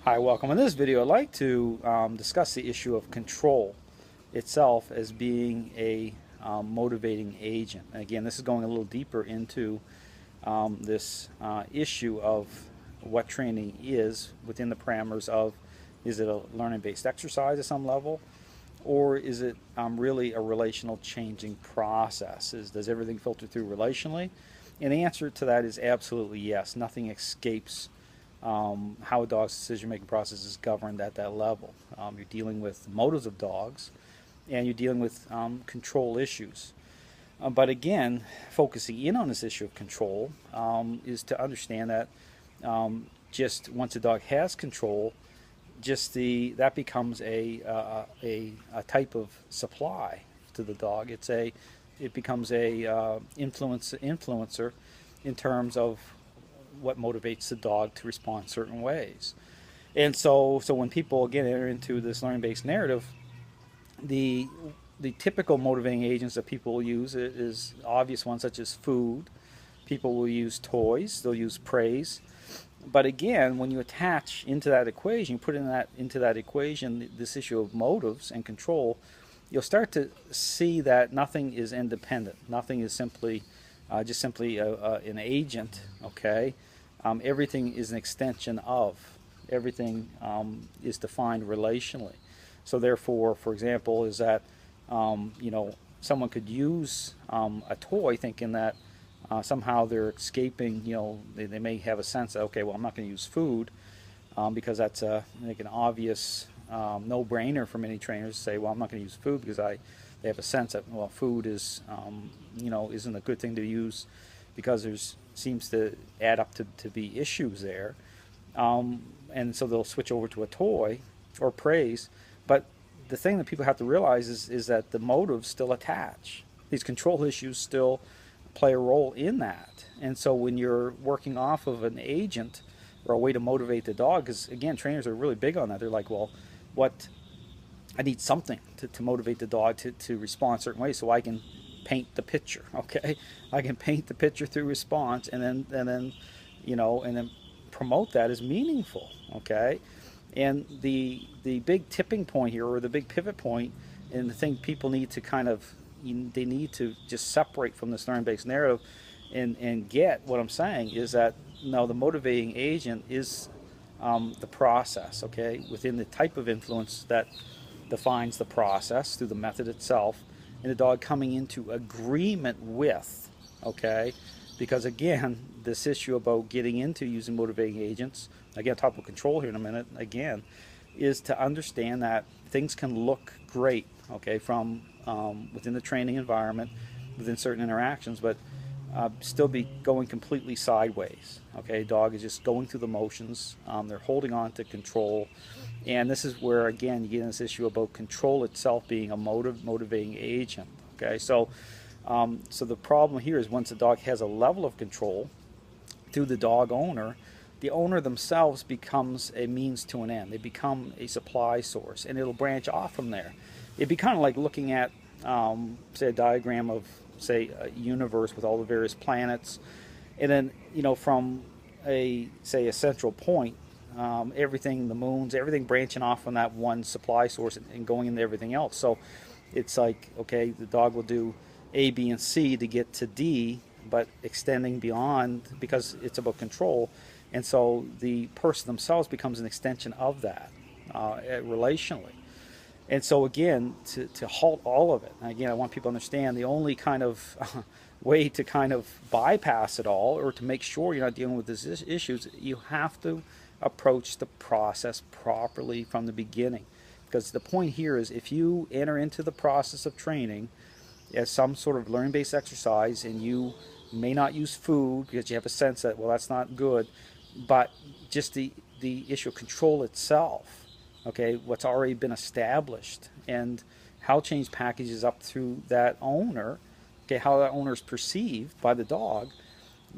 Hi, welcome. In this video, I'd like to discuss the issue of control itself as being a motivating agent. And again, this is going a little deeper into this issue of what training is within the parameters of, is it a learning-based exercise at some level, or is it really a relational changing process? Does everything filter through relationally? And the answer to that is absolutely yes. Nothing escapes how a dog's decision-making process is governed at that level. You're dealing with motives of dogs, and you're dealing with control issues. But again, focusing in on this issue of control is to understand that just once a dog has control, that becomes a type of supply to the dog. It becomes a influencer in terms of what motivates the dog to respond certain ways. And so when people again enter into this learning-based narrative, the typical motivating agents that people will use is obvious ones such as food. People will use toys. They'll use praise. But again, when you attach into that equation, you put into that equation this issue of motives and control, you'll start to see that nothing is independent. Nothing is simply just simply an agent. Okay, everything is an extension of. Everything is defined relationally. So therefore, for example, is that someone could use a toy thinking that somehow they're escaping. They may have a sense that, okay, well, I'm not going to use food because that's like an obvious no-brainer for many trainers to say, well, I'm not going to use food because they have a sense that, well, food is isn't a good thing to use because there's seems to add up to be issues there, and so they'll switch over to a toy or praise. But the thing that people have to realize is that the motives still attach. These control issues still play a role in that. And so when you're working off of an agent or a way to motivate the dog, because again, trainers are really big on that. They're like, well, I need something to motivate the dog to respond certain ways so I can paint the picture. Okay, I can paint the picture through response, and then promote that as meaningful. Okay, and the big tipping point here, or the big pivot point, and the thing people need to they need to just separate from this learning-based narrative and get what I'm saying is that no, the motivating agent is the process. Okay, within the type of influence that defines the process through the method itself, and the dog coming into agreement with. Okay, because again, this issue about getting into using motivating agents, again, I'll talk about control here in a minute, again, is to understand that things can look great, okay, from within the training environment, within certain interactions, but still be going completely sideways. Okay, dog is just going through the motions. They're holding on to control, and this is where again you get in this issue about control itself being a motivating agent. Okay, so the problem here is once the dog has a level of control through the dog owner, the owner themselves becomes a means to an end. They become a supply source, and it'll branch off from there. It'd be kind of like looking at, say, a diagram of, say, a universe with all the various planets, and then, from a central point, everything, the moons, everything branching off from that one supply source and going into everything else. So it's like, okay, the dog will do A, B, and C to get to D, but extending beyond because it's about control. And so the person themselves becomes an extension of that relationally. And so again, to halt all of it, and again, I want people to understand the only kind of way to kind of bypass it all, or to make sure you're not dealing with these issues, you have to approach the process properly from the beginning. Because the point here is, if you enter into the process of training as some sort of learning-based exercise, and you may not use food because you have a sense that, well, that's not good, but just the issue of control itself, okay, what's already been established, and how change packages up through that owner, okay, how that owner is perceived by the dog,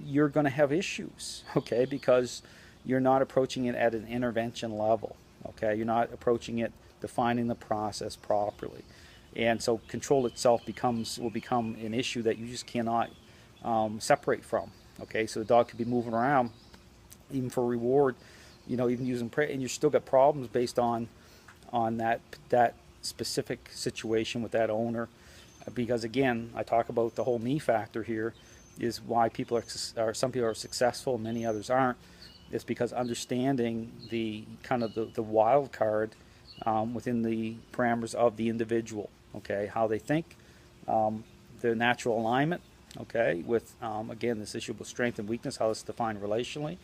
you're going to have issues, okay, because you're not approaching it at an intervention level, okay, you're not approaching it defining the process properly, and so control itself will become an issue that you just cannot separate from. Okay, so the dog could be moving around even for reward, even using and you still got problems based on that specific situation with that owner. Because again, I talk about the whole me factor here is why people are some people are successful, many others aren't. It's because understanding the kind of the wild card within the parameters of the individual, okay, how they think, their natural alignment, okay, with again this issue of strength and weakness, how it's defined relationally.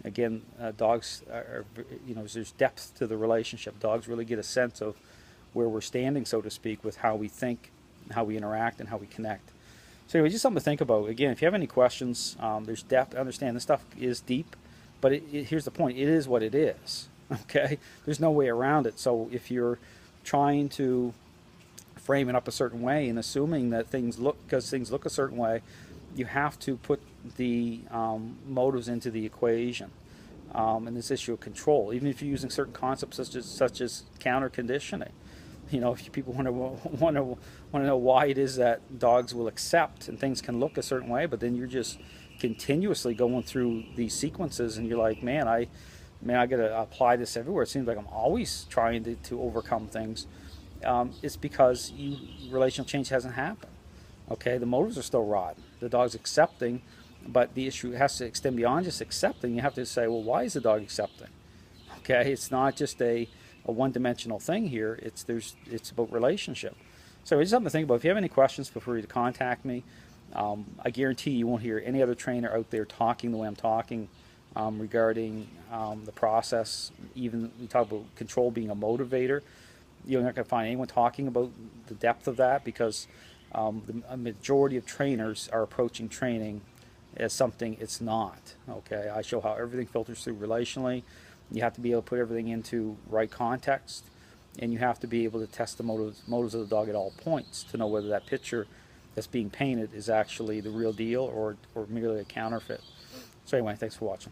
Again, dogs are, there's depth to the relationship. Dogs really get a sense of where we're standing, so to speak, with how we think, how we interact, and how we connect. So anyway, just something to think about. Again, if you have any questions, there's depth. Understand this stuff is deep, but here's the point: it is what it is. Okay, there's no way around it. So if you're trying to frame it up a certain way and assuming that because things look a certain way, you have to put the motives into the equation. And this issue of control, even if you're using certain concepts such as counter conditioning. If people want to know why it is that dogs will accept and things can look a certain way, but then you're just continuously going through these sequences, and you're like, man, I got to apply this everywhere. It seems like I'm always trying to overcome things. It's because relational change hasn't happened. Okay, the motives are still rotten. The dog's accepting, but the issue has to extend beyond just accepting. You have to say, well, why is the dog accepting? Okay, it's not just a one-dimensional thing here. It's about relationship. So it's something to think about. If you have any questions, feel free to contact me. I guarantee you won't hear any other trainer out there talking the way I'm talking regarding the process. Even we talk about control being a motivator. You're not going to find anyone talking about the depth of that, because the majority of trainers are approaching training as something it's not. Okay, I show how everything filters through relationally. You have to be able to put everything into right context, and you have to be able to test the motives of the dog at all points to know whether that picture that's being painted is actually the real deal or merely a counterfeit. So anyway, thanks for watching.